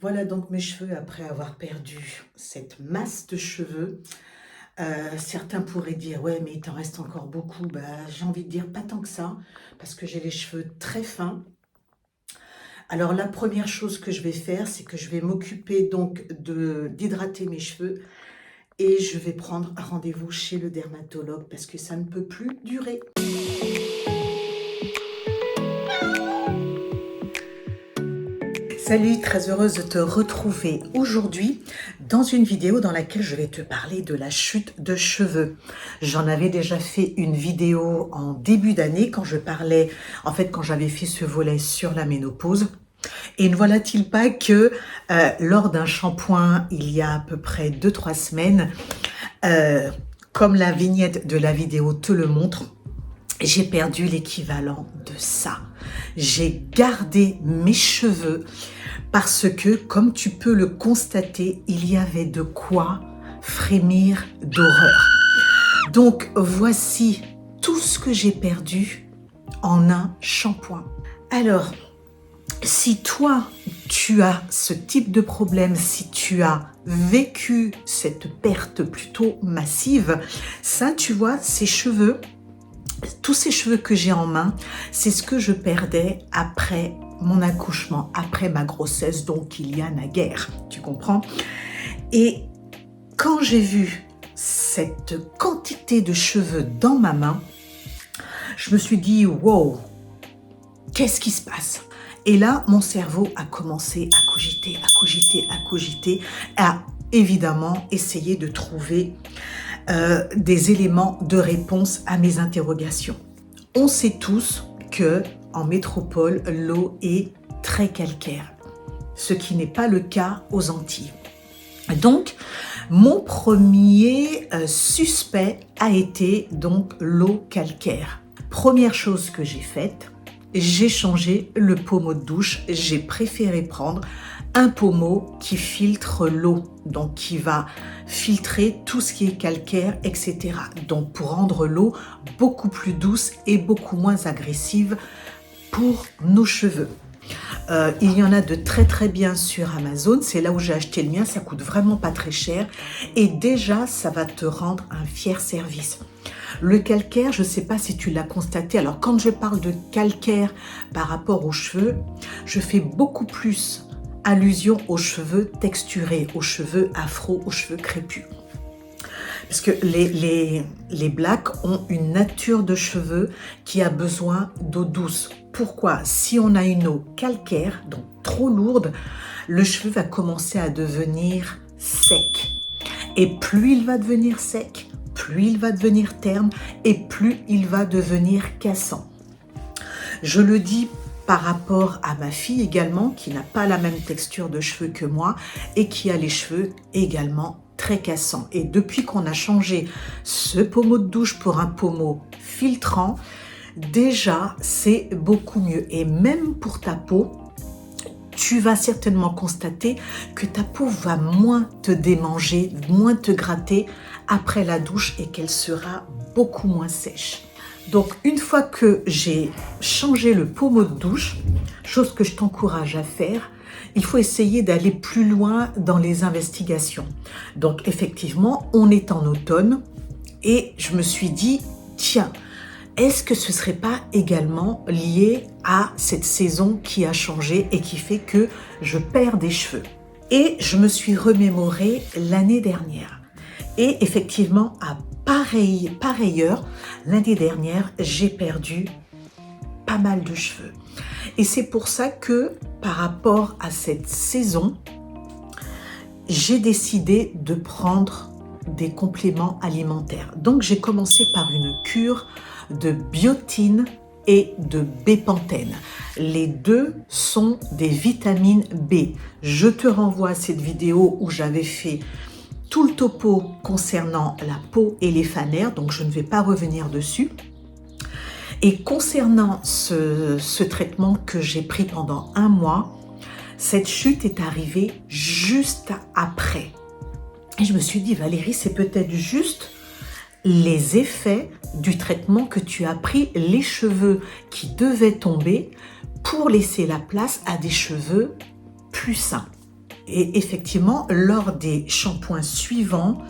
Voilà donc mes cheveux après avoir perdu cette masse de cheveux. Certains pourraient dire: «Ouais, mais il t'en reste encore beaucoup». Bah, j'ai envie de dire pas tant que ça, parce que j'ai les cheveux très fins. Alors la première chose que je vais faire, c'est que je vais m'occuper donc de d'hydrater mes cheveux et je vais prendre un rendez-vous chez le dermatologue parce que ça ne peut plus durer. Salut, très heureuse de te retrouver aujourd'hui dans une vidéo dans laquelle je vais te parler de la chute de cheveux. J'en avais déjà fait une vidéo en début d'année quand je parlais, quand j'avais fait ce volet sur la ménopause. Et ne voilà-t-il pas que lors d'un shampoing, il y a à peu près 2-3 semaines, comme la vignette de la vidéo te le montre, j'ai perdu l'équivalent de ça. J'ai gardé mes cheveux parce que, comme tu peux le constater, il y avait de quoi frémir d'horreur. Donc, voici tout ce que j'ai perdu en un shampoing. Alors, si toi, tu as ce type de problème, si tu as vécu cette perte plutôt massive, ça, tu vois, ces cheveux, tous ces cheveux que j'ai en main, c'est ce que je perdais après mon accouchement, après ma grossesse, donc il y a naguère, tu comprends? Et quand j'ai vu cette quantité de cheveux dans ma main, je me suis dit, wow, qu'est-ce qui se passe? Et là, mon cerveau a commencé à cogiter, à évidemment essayer de trouver des éléments de réponse à mes interrogations. On sait tous que en métropole, l'eau est très calcaire, ce qui n'est pas le cas aux Antilles. Donc, mon premier suspect a été donc l'eau calcaire. Première chose que j'ai faite, j'ai changé le pommeau de douche. J'ai préféré prendre un pommeau qui filtre l'eau, donc qui va filtrer tout ce qui est calcaire, etc. Donc pour rendre l'eau beaucoup plus douce et beaucoup moins agressive pour nos cheveux. Il y en a de très très bien sur Amazon, c'est là où j'ai acheté le mien, ça coûte vraiment pas très cher et déjà ça va te rendre un fier service. Le calcaire, je ne sais pas si tu l'as constaté, alors quand je parle de calcaire par rapport aux cheveux, je fais beaucoup plus allusion aux cheveux texturés, aux cheveux afro, aux cheveux crépus. Parce que les blacks ont une nature de cheveux qui a besoin d'eau douce. Pourquoi? Si on a une eau calcaire, donc trop lourde, le cheveu va commencer à devenir sec. Et plus il va devenir sec, plus il va devenir terne et plus il va devenir cassant. Je le dis par rapport à ma fille également, qui n'a pas la même texture de cheveux que moi et qui a les cheveux également très cassants. Et depuis qu'on a changé ce pommeau de douche pour un pommeau filtrant, déjà c'est beaucoup mieux. Et même pour ta peau, tu vas certainement constater que ta peau va moins te démanger, moins te gratter après la douche et qu'elle sera beaucoup moins sèche. Donc une fois que j'ai changé le pommeau de douche, chose que je t'encourage à faire, il faut essayer d'aller plus loin dans les investigations. Donc effectivement, on est en automne et je me suis dit, tiens, est-ce que ce ne serait pas également lié à cette saison qui a changé et qui fait que je perds des cheveux? Et je me suis remémoré l'année dernière. Et effectivement, à pareille heure, l'année dernière, j'ai perdu pas mal de cheveux. Et c'est pour ça que, par rapport à cette saison, j'ai décidé de prendre des compléments alimentaires. Donc, j'ai commencé par une cure de biotine et de bépantène. Les deux sont des vitamines B. Je te renvoie à cette vidéo où j'avais fait tout le topo concernant la peau et les fanères, donc je ne vais pas revenir dessus. Et concernant ce traitement que j'ai pris pendant 1 mois, cette chute est arrivée juste après. Et je me suis dit, Valérie, c'est peut-être juste les effets du traitement que tu as pris, les cheveux qui devaient tomber pour laisser la place à des cheveux plus sains. Et effectivement, lors des shampoings suivants,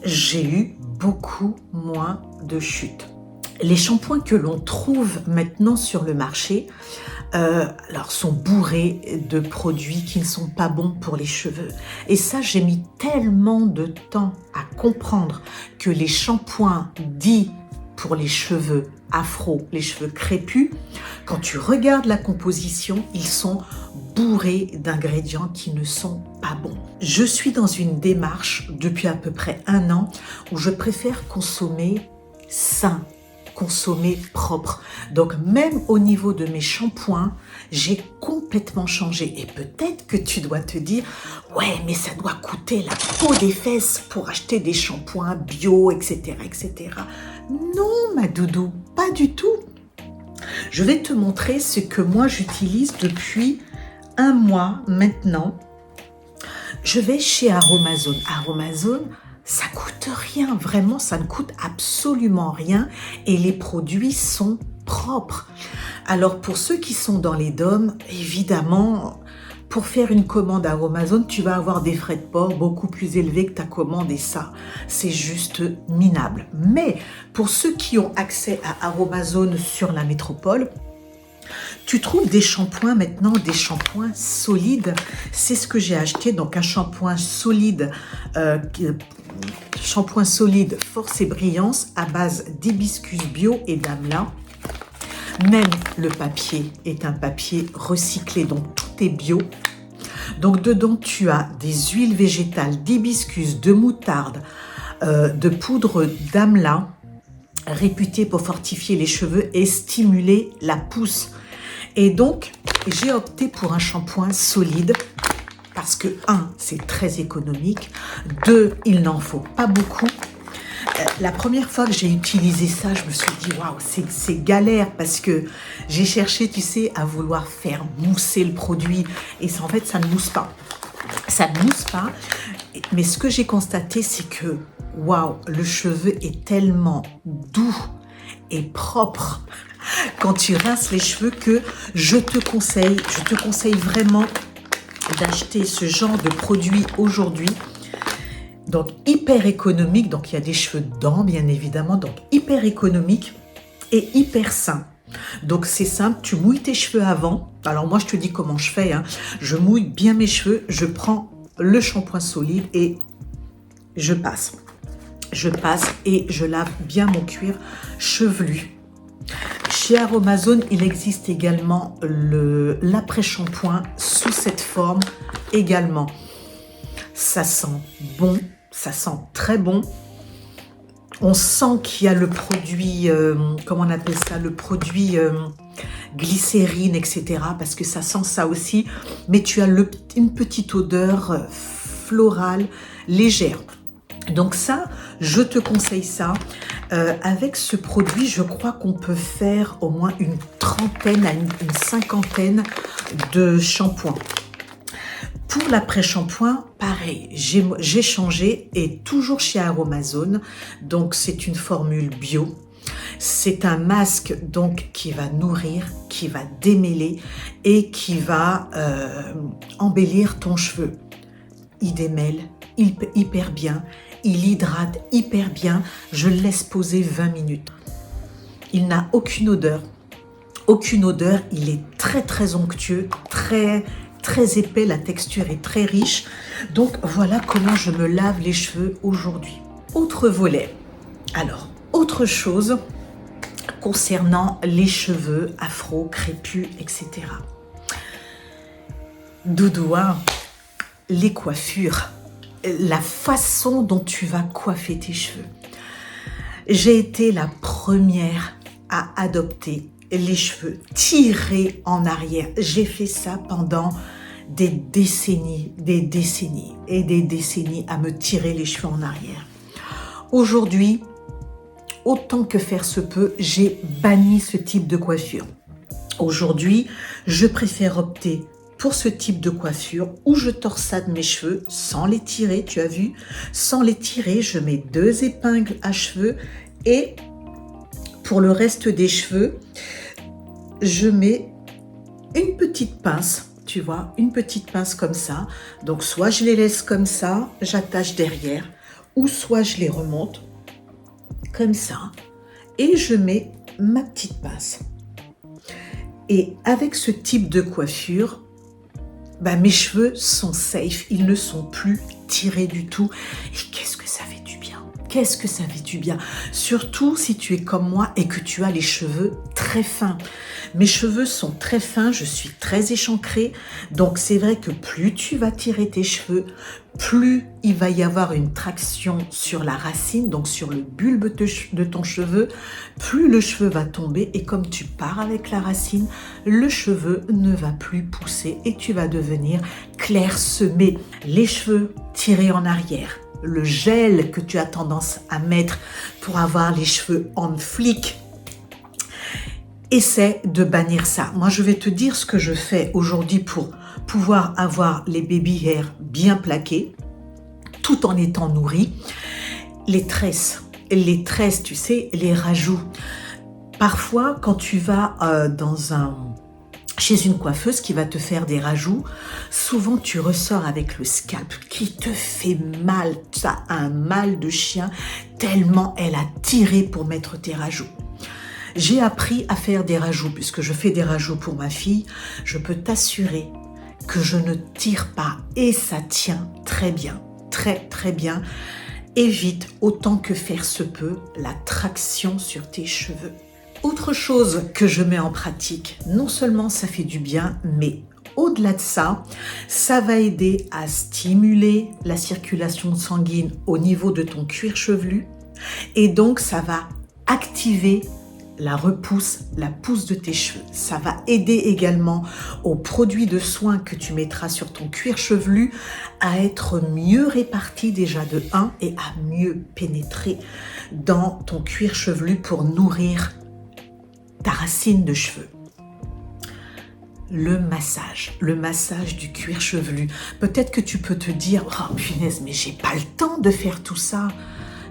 j'ai eu beaucoup moins de chutes. Les shampoings que l'on trouve maintenant sur le marché alors sont bourrés de produits qui ne sont pas bons pour les cheveux. Et ça, j'ai mis tellement de temps à comprendre que les shampoings dits pour les cheveux afro, les cheveux crépus, quand tu regardes la composition, ils sont bourrés d'ingrédients qui ne sont pas bons. Je suis dans une démarche depuis à peu près 1 an où je préfère consommer sain, consommer propre. Donc même au niveau de mes shampoings, j'ai complètement changé. Et peut-être que tu dois te dire, ouais, mais ça doit coûter la peau des fesses pour acheter des shampoings bio, etc., etc. Non, ma doudou, pas du tout. Je vais te montrer ce que moi j'utilise depuis 1 mois maintenant. Je vais chez Aromazone. Aromazone, ça coûte rien, vraiment, ça ne coûte absolument rien et les produits sont propres. Alors pour ceux qui sont dans les DOM, évidemment, pour faire une commande à Aromazone, tu vas avoir des frais de port beaucoup plus élevés que ta commande et ça, c'est juste minable. Mais pour ceux qui ont accès à Aromazone sur la métropole, tu trouves des shampoings maintenant, des shampoings solides. C'est ce que j'ai acheté, donc un shampoing solide Force et Brillance à base d'hibiscus bio et d'amla. Même le papier est un papier recyclé, donc tout est bio. Donc dedans, tu as des huiles végétales, d'hibiscus, de moutarde, de poudre d'amla, réputée pour fortifier les cheveux et stimuler la pousse. Et donc, j'ai opté pour un shampoing solide parce que 1, c'est très économique, 2, il n'en faut pas beaucoup. La première fois que j'ai utilisé ça, je me suis dit, waouh, c'est galère parce que j'ai cherché, tu sais, à vouloir faire mousser le produit et ça, en fait, ça ne mousse pas. Ça ne mousse pas, mais ce que j'ai constaté, c'est que, waouh, le cheveu est tellement doux et propre quand tu rinces les cheveux que je te conseille vraiment d'acheter ce genre de produit aujourd'hui. Donc hyper économique, donc il y a des cheveux dedans bien évidemment, donc hyper économique et hyper sain. Donc c'est simple, tu mouilles tes cheveux avant. Alors moi je te dis comment je fais, hein. Je mouille bien mes cheveux, je prends le shampoing solide et je passe. Je passe et je lave bien mon cuir chevelu. Chez Aromazone, il existe également l'après-shampoing sous cette forme également. Ça sent bon, ça sent très bon. On sent qu'il y a le produit, comment on appelle ça, le produit glycérine, etc. Parce que ça sent ça aussi. Mais tu as une petite odeur florale, légère. Donc ça, je te conseille ça. Avec ce produit, je crois qu'on peut faire au moins une trentaine à une cinquantaine de shampoings. Pour l'après-shampoing, pareil, j'ai changé et toujours chez Aromazone. Donc c'est une formule bio. C'est un masque donc qui va nourrir, qui va démêler et qui va embellir ton cheveu. Il démêle hyper bien. Il hydrate hyper bien, je le laisse poser 20 minutes. Il n'a aucune odeur, il est très très onctueux, très épais, la texture est très riche. Donc voilà comment je me lave les cheveux aujourd'hui. Autre volet, alors autre chose concernant les cheveux afro, crépus, etc. Doudou, les coiffures. La façon dont tu vas coiffer tes cheveux. J'ai été la première à adopter les cheveux tirés en arrière. J'ai fait ça pendant des décennies et des décennies à me tirer les cheveux en arrière. Aujourd'hui, autant que faire se peut, j'ai banni ce type de coiffure. Aujourd'hui, je préfère opter pour ce type de coiffure où je torsade mes cheveux sans les tirer, tu as vu, sans les tirer, je mets 2 épingles à cheveux et pour le reste des cheveux, je mets une petite pince, tu vois, une petite pince comme ça. Donc, soit je les laisse comme ça, j'attache derrière, ou soit je les remonte comme ça et je mets ma petite pince. Et avec ce type de coiffure, mes cheveux sont safe, ils ne sont plus tirés du tout. Et qu'est-ce que ça fait du bien! Qu'est-ce que ça fait du bien! Surtout si tu es comme moi et que tu as les cheveux très fins. Mes cheveux sont très fins, je suis très échancrée. Donc c'est vrai que plus tu vas tirer tes cheveux, plus il va y avoir une traction sur la racine, donc sur le bulbe de ton cheveu, plus le cheveu va tomber et comme tu pars avec la racine, le cheveu ne va plus pousser et tu vas devenir clairsemé. Les cheveux tirés en arrière, le gel que tu as tendance à mettre pour avoir les cheveux en flic, essaie de bannir ça. Moi, je vais te dire ce que je fais aujourd'hui pour pouvoir avoir les baby hair bien plaqués, tout en étant nourris. Les tresses, tu sais, les rajouts. Parfois, quand tu vas chez une coiffeuse qui va te faire des rajouts, souvent tu ressors avec le scalp qui te fait mal. Tu as un mal de chien tellement elle a tiré pour mettre tes rajouts. J'ai appris à faire des rajouts, puisque je fais des rajouts pour ma fille. Je peux t'assurer que je ne tire pas et ça tient très bien, très très bien. Évite autant que faire se peut la traction sur tes cheveux. Autre chose que je mets en pratique, non seulement ça fait du bien, mais au-delà de ça, ça va aider à stimuler la circulation sanguine au niveau de ton cuir chevelu et donc ça va activer la pousse de tes cheveux. Ça va aider également aux produits de soins que tu mettras sur ton cuir chevelu à être mieux répartis déjà de 1 et à mieux pénétrer dans ton cuir chevelu pour nourrir ta racine de cheveux. Le massage du cuir chevelu. Peut-être que tu peux te dire, oh punaise, mais j'ai pas le temps de faire tout ça.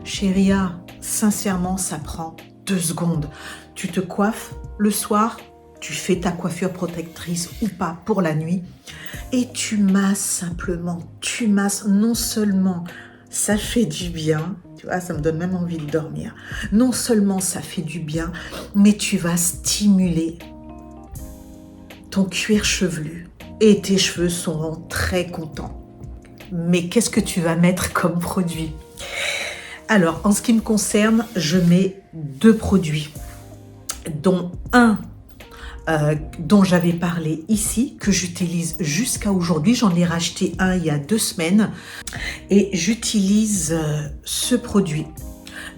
Chéria, sincèrement, ça prend 2 secondes. Tu te coiffes le soir, tu fais ta coiffure protectrice ou pas pour la nuit et tu masses simplement. Tu masses, non seulement ça fait du bien, tu vois, ça me donne même envie de dormir. Non seulement ça fait du bien, mais tu vas stimuler ton cuir chevelu et tes cheveux seront très contents. Mais qu'est-ce que tu vas mettre comme produit ? Alors, en ce qui me concerne, je mets 2 produits, dont un dont j'avais parlé ici, que j'utilise jusqu'à aujourd'hui. J'en ai racheté un il y a 2 semaines et j'utilise ce produit.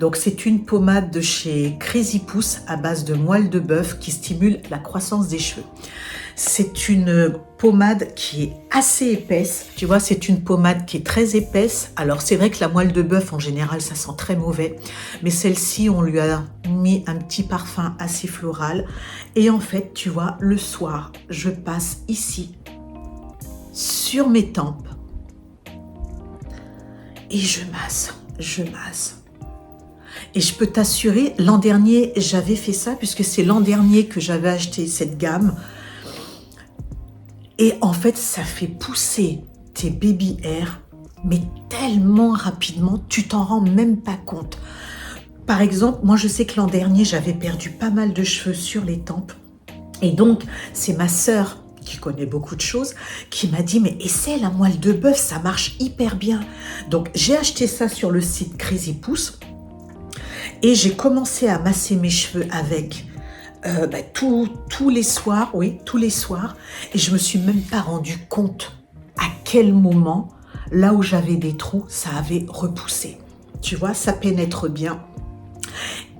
Donc, c'est une pommade de chez Crazy Pousse à base de moelle de bœuf qui stimule la croissance des cheveux. C'est une pommade qui est assez épaisse. Tu vois, c'est une pommade qui est très épaisse. Alors, c'est vrai que la moelle de bœuf, en général, ça sent très mauvais. Mais celle-ci, on lui a mis un petit parfum assez floral. Et en fait, tu vois, le soir, je passe ici, sur mes tempes. Et je masse. Et je peux t'assurer, l'an dernier, j'avais fait ça, puisque c'est l'an dernier que j'avais acheté cette gamme. Et en fait, ça fait pousser tes baby hair, mais tellement rapidement, tu t'en rends même pas compte. Par exemple, moi, je sais que l'an dernier, j'avais perdu pas mal de cheveux sur les tempes. Et donc, c'est ma sœur, qui connaît beaucoup de choses, qui m'a dit, mais essaie la moelle de bœuf, ça marche hyper bien. Donc, j'ai acheté ça sur le site Crazy Pousse. Et j'ai commencé à masser mes cheveux avec tous les soirs, et je me suis même pas rendu compte à quel moment, là où j'avais des trous, ça avait repoussé. Tu vois, ça pénètre bien.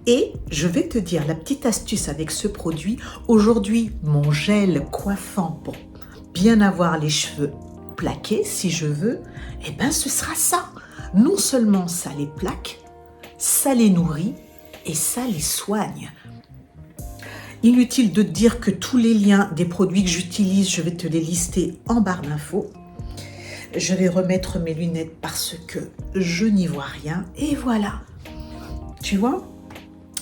Et je vais te dire la petite astuce avec ce produit. Aujourd'hui, mon gel coiffant pour bien avoir les cheveux plaqués, si je veux, ce sera ça. Non seulement ça les plaque, ça les nourrit et ça les soigne. Inutile de te dire que tous les liens des produits que j'utilise, je vais te les lister en barre d'infos. Je vais remettre mes lunettes parce que je n'y vois rien. Et voilà. Tu vois,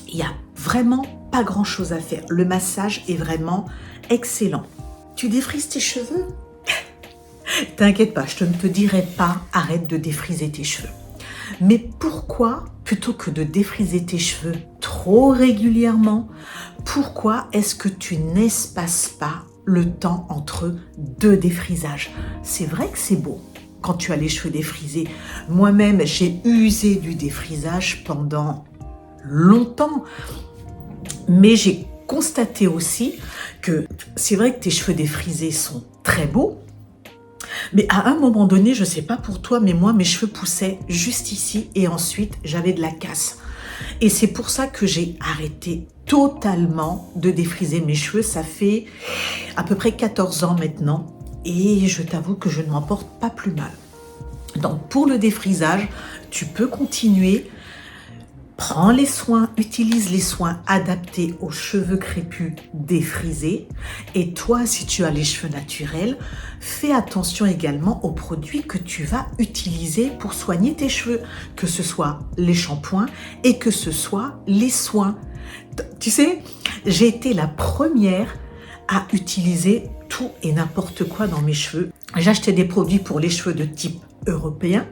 il n'y a vraiment pas grand-chose à faire. Le massage est vraiment excellent. Tu défrises tes cheveux? T'inquiète pas, je ne te dirai pas arrête de défriser tes cheveux. Mais pourquoi, plutôt que de défriser tes cheveux trop régulièrement, pourquoi est-ce que tu n'espaces pas le temps entre deux défrisages? C'est vrai que c'est beau quand tu as les cheveux défrisés. Moi-même, j'ai usé du défrisage pendant longtemps, mais j'ai constaté aussi que c'est vrai que tes cheveux défrisés sont très beaux, mais à un moment donné, je ne sais pas pour toi, mais moi, mes cheveux poussaient juste ici et ensuite, j'avais de la casse. Et c'est pour ça que j'ai arrêté totalement de défriser mes cheveux. Ça fait à peu près 14 ans maintenant et je t'avoue que je ne m'en porte pas plus mal. Donc, pour le défrisage, tu peux continuer. Prends les soins, utilise les soins adaptés aux cheveux crépus défrisés. Et toi, si tu as les cheveux naturels, fais attention également aux produits que tu vas utiliser pour soigner tes cheveux, que ce soit les shampoings et que ce soit les soins. Tu sais, j'ai été la première à utiliser tout et n'importe quoi dans mes cheveux. J'achetais des produits pour les cheveux de type européen.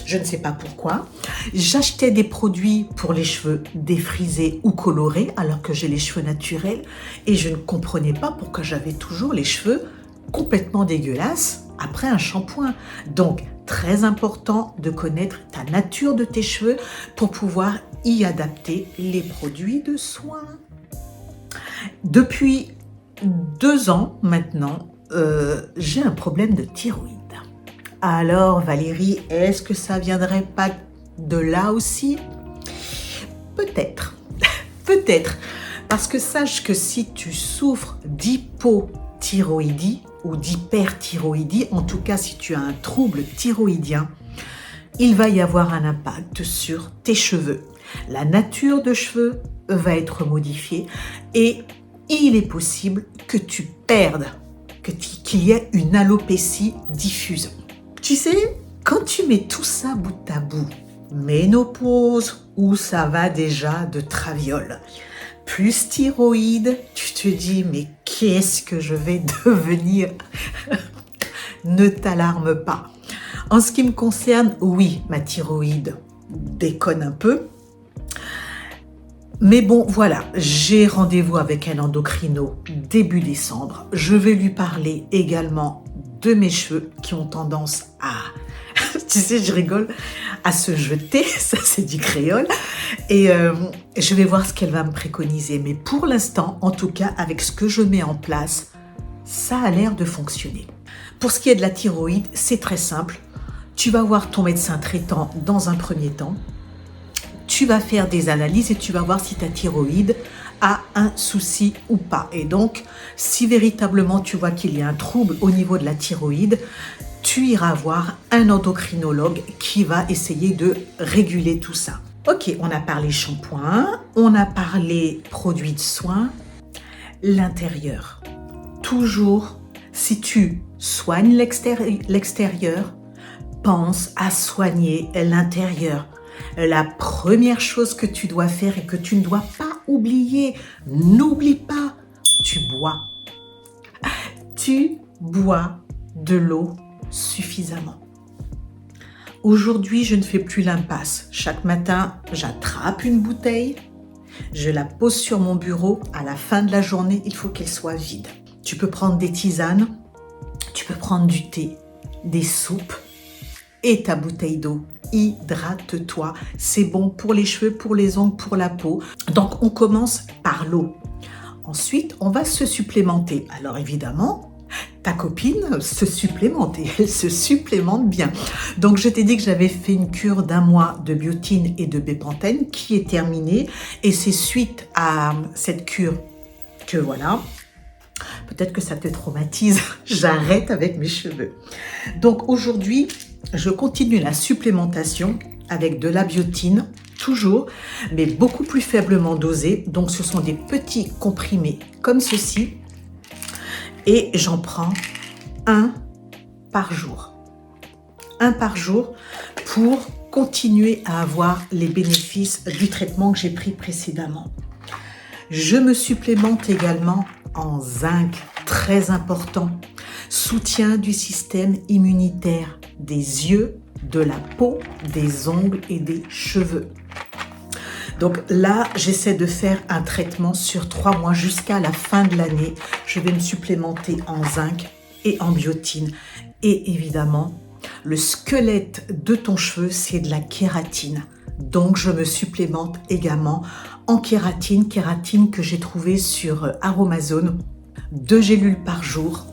Je ne sais pas pourquoi. J'achetais des produits pour les cheveux défrisés ou colorés alors que j'ai les cheveux naturels et je ne comprenais pas pourquoi j'avais toujours les cheveux complètement dégueulasses après un shampoing. Donc, très important de connaître ta nature de tes cheveux pour pouvoir y adapter les produits de soin. Depuis 2 ans maintenant, j'ai un problème de thyroïde. Alors Valérie, est-ce que ça viendrait pas de là aussi? Peut-être, peut-être. Parce que sache que si tu souffres d'hypothyroïdie ou d'hyperthyroïdie, en tout cas si tu as un trouble thyroïdien, il va y avoir un impact sur tes cheveux. La nature de cheveux va être modifiée et il est possible que tu perdes, qu'il y ait une alopécie diffuse. Tu sais, quand tu mets tout ça bout à bout, ménopause, où ça va déjà de traviole, plus thyroïde, tu te dis, mais qu'est-ce que je vais devenir? Ne t'alarme pas. En ce qui me concerne, oui, ma thyroïde déconne un peu. Mais bon, voilà, j'ai rendez-vous avec un endocrino début décembre. Je vais lui parler également de mes cheveux qui ont tendance à, tu sais, je rigole, à se jeter, ça c'est du créole. Et je vais voir ce qu'elle va me préconiser. Mais pour l'instant, en tout cas, avec ce que je mets en place, ça a l'air de fonctionner. Pour ce qui est de la thyroïde, c'est très simple. Tu vas voir ton médecin traitant dans un premier temps. Tu vas faire des analyses et tu vas voir si ta thyroïde a un souci ou pas. Et donc, si véritablement tu vois qu'il y a un trouble au niveau de la thyroïde, tu iras voir un endocrinologue qui va essayer de réguler tout ça. Ok, on a parlé shampoing, on a parlé produits de soins, l'intérieur. Toujours, si tu soignes l'extérieur, pense à soigner l'intérieur. La première chose que tu dois faire et que tu ne dois pas oublier, n'oublie pas, tu bois. Tu bois de l'eau suffisamment. Aujourd'hui, je ne fais plus l'impasse. Chaque matin, j'attrape une bouteille, je la pose sur mon bureau. À la fin de la journée, il faut qu'elle soit vide. Tu peux prendre des tisanes, tu peux prendre du thé, des soupes et ta bouteille d'eau. Hydrate-toi. C'est bon pour les cheveux, pour les ongles, pour la peau. Donc, on commence par l'eau. Ensuite, on va se supplémenter. Alors, évidemment, ta copine se supplémente et elle se supplémente bien. Donc, je t'ai dit que j'avais fait une cure d'1 mois de biotine et de bépantène qui est terminée. Et c'est suite à cette cure que voilà, peut-être que ça te traumatise, j'arrête avec mes cheveux. Donc, aujourd'hui, je continue la supplémentation avec de la biotine, toujours, mais beaucoup plus faiblement dosée. Donc, ce sont des petits comprimés comme ceci. Et j'en prends 1 par jour. 1 par jour pour continuer à avoir les bénéfices du traitement que j'ai pris précédemment. Je me supplémente également en zinc, très important. soutien du système immunitaire, des yeux, de la peau, des ongles et des cheveux. Donc là, j'essaie de faire un traitement sur 3 mois jusqu'à la fin de l'année. Je vais me supplémenter en zinc et en biotine. Et évidemment, le squelette de ton cheveu, c'est de la kératine. Donc, je me supplémente également en kératine que j'ai trouvée sur Aromazone. 2 gélules par jour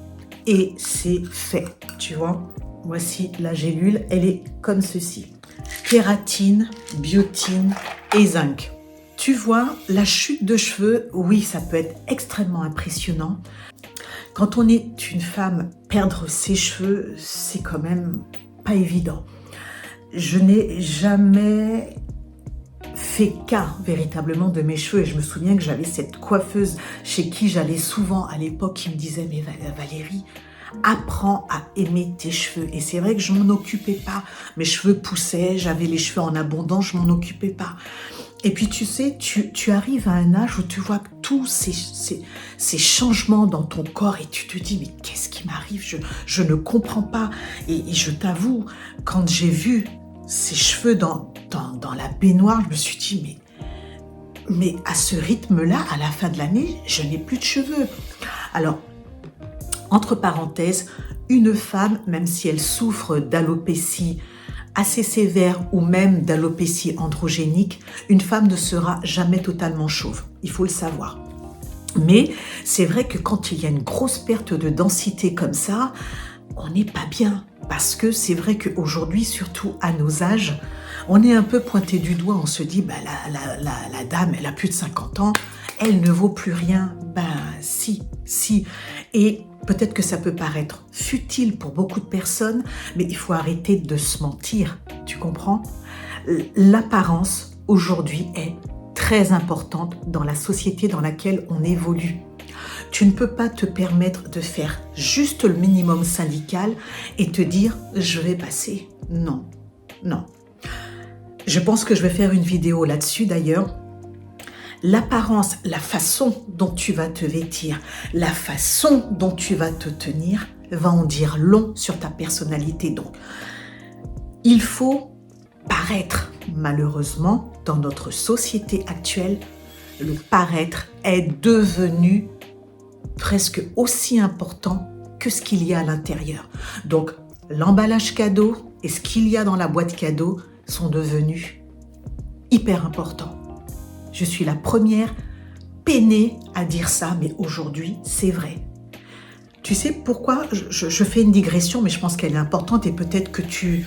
et c'est fait. Tu vois, voici la gélule, elle est comme ceci. Kératine, biotine et zinc. Tu vois, la chute de cheveux, oui, ça peut être extrêmement impressionnant. Quand on est une femme, perdre ses cheveux, c'est quand même pas évident. Je n'ai jamais fait cas véritablement de mes cheveux et je me souviens que j'avais cette coiffeuse chez qui j'allais souvent à l'époque qui me disait « Mais Valérie, apprends à aimer tes cheveux. » Et c'est vrai que je m'en occupais pas. Mes cheveux poussaient, j'avais les cheveux en abondance, je m'en occupais pas. Et puis tu sais, tu arrives à un âge où tu vois tous ces changements dans ton corps et tu te dis « Mais qu'est-ce qui m'arrive ? Je ne comprends pas. » Et je t'avoue, quand j'ai vu ces cheveux dans la baignoire, je me suis dit mais à ce rythme-là, à la fin de l'année, je n'ai plus de cheveux. Alors, entre parenthèses, une femme, même si elle souffre d'alopécie assez sévère ou même d'alopécie androgénique, une femme ne sera jamais totalement chauve. Il faut le savoir. Mais c'est vrai que quand il y a une grosse perte de densité comme ça, on n'est pas bien. Parce que c'est vrai qu'aujourd'hui, surtout à nos âges, on est un peu pointé du doigt. On se dit, la dame, elle a plus de 50 ans, elle ne vaut plus rien. Si. Et peut-être que ça peut paraître futile pour beaucoup de personnes, mais il faut arrêter de se mentir. Tu comprends ? L'apparence, aujourd'hui, est très importante dans la société dans laquelle on évolue. Tu ne peux pas te permettre de faire juste le minimum syndical et te dire « je vais passer ». Non. Je pense que je vais faire une vidéo là-dessus d'ailleurs. L'apparence, la façon dont tu vas te vêtir, la façon dont tu vas te tenir va en dire long sur ta personnalité. Donc, il faut paraître. Malheureusement, dans notre société actuelle, le paraître est devenu presque aussi important que ce qu'il y a à l'intérieur. Donc, l'emballage cadeau et ce qu'il y a dans la boîte cadeau sont devenus hyper importants. Je suis la première peinée à dire ça, mais aujourd'hui, c'est vrai. Tu sais pourquoi je fais une digression, mais je pense qu'elle est importante et peut-être que tu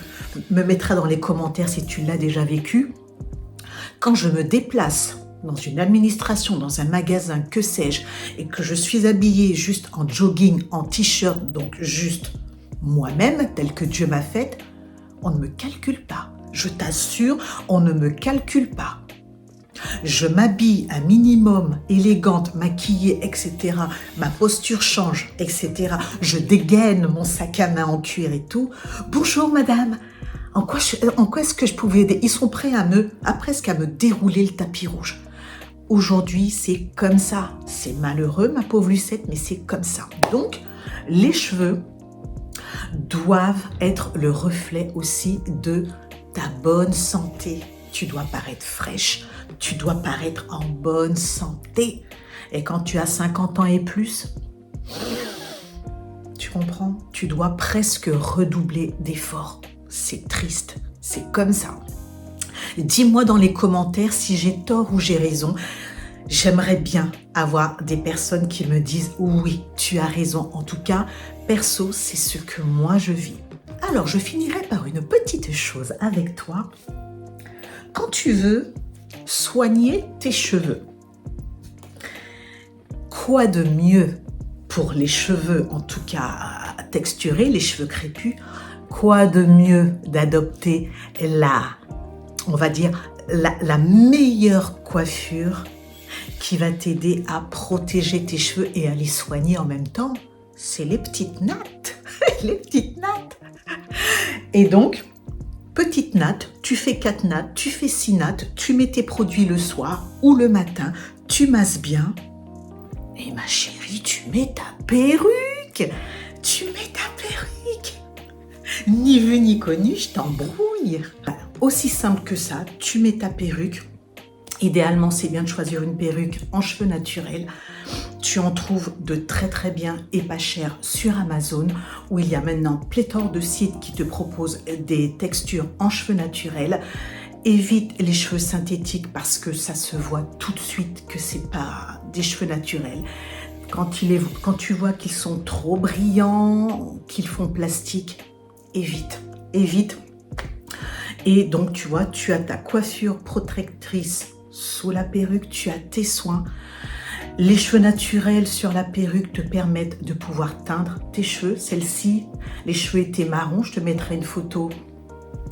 me mettras dans les commentaires si tu l'as déjà vécu. Quand je me déplace dans une administration, dans un magasin, que sais-je, et que je suis habillée juste en jogging, en t-shirt, donc juste moi-même, tel que Dieu m'a faite, on ne me calcule pas. Je t'assure, on ne me calcule pas. Je m'habille un minimum élégante, maquillée, etc. Ma posture change, etc. Je dégaine mon sac à main en cuir et tout. Bonjour madame, en quoi est-ce que je pouvais aider? Ils sont prêts presque à me dérouler le tapis rouge. Aujourd'hui, c'est comme ça. C'est malheureux, ma pauvre Lucette, mais c'est comme ça. Donc, les cheveux doivent être le reflet aussi de ta bonne santé. Tu dois paraître fraîche, tu dois paraître en bonne santé. Et quand tu as 50 ans et plus, tu comprends? Tu dois presque redoubler d'efforts. C'est triste, c'est comme ça. Dis-moi dans les commentaires si j'ai tort ou j'ai raison. J'aimerais bien avoir des personnes qui me disent « Oui, tu as raison ». En tout cas, perso, c'est ce que moi je vis. Alors, je finirai par une petite chose avec toi. Quand tu veux soigner tes cheveux, quoi de mieux pour les cheveux, en tout cas texturés, les cheveux crépus, quoi de mieux d'adopter on va dire, la meilleure coiffure qui va t'aider à protéger tes cheveux et à les soigner en même temps, c'est les petites nattes. Les petites nattes. Et donc, petite natte, tu fais 4 nattes, tu fais 6 nattes, tu mets tes produits le soir ou le matin, tu masses bien. Et ma chérie, tu mets ta perruque. Tu mets Ni vu ni connu, je t'embrouille. Aussi simple que ça, tu mets ta perruque. Idéalement, c'est bien de choisir une perruque en cheveux naturels. Tu en trouves de très bien et pas cher sur Amazon, où il y a maintenant pléthore de sites qui te proposent des textures en cheveux naturels. Évite les cheveux synthétiques parce que ça se voit tout de suite que c'est pas des cheveux naturels. Quand tu vois qu'ils sont trop brillants, qu'ils font plastique, évite. Et donc, tu vois, tu as ta coiffure protectrice sous la perruque, tu as tes soins. Les cheveux naturels sur la perruque te permettent de pouvoir teindre tes cheveux. Celle-ci, les cheveux étaient marrons, je te mettrai une photo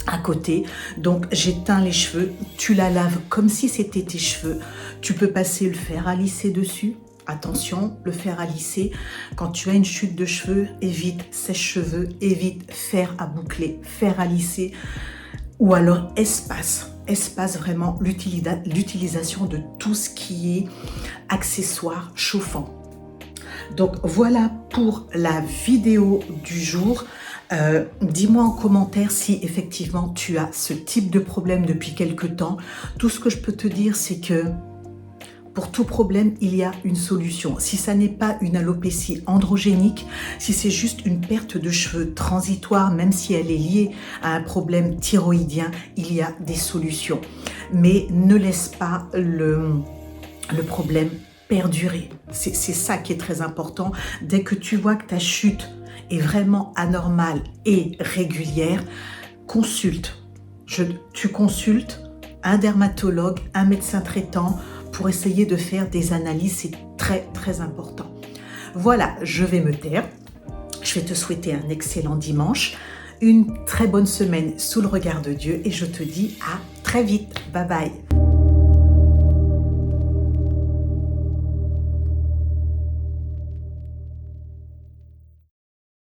à côté. Donc, j'éteins les cheveux, tu la laves comme si c'était tes cheveux. Tu peux passer le fer à lisser dessus. Attention, le fer à lisser, quand tu as une chute de cheveux, évite sèche-cheveux, évite fer à boucler, fer à lisser, ou alors espace vraiment l'utilisation de tout ce qui est accessoire chauffant. Donc voilà pour la vidéo du jour. Dis-moi en commentaire si effectivement tu as ce type de problème depuis quelque temps. Tout ce que je peux te dire, c'est que pour tout problème, il y a une solution. Si ça n'est pas une alopécie androgénique, si c'est juste une perte de cheveux transitoire, même si elle est liée à un problème thyroïdien, il y a des solutions. Mais ne laisse pas le problème perdurer. C'est ça qui est très important. Dès que tu vois que ta chute est vraiment anormale et régulière, tu consultes un dermatologue, un médecin traitant, pour essayer de faire des analyses, c'est très important. Voilà, je vais me taire. Je vais te souhaiter un excellent dimanche, une très bonne semaine sous le regard de Dieu et je te dis à très vite. Bye bye.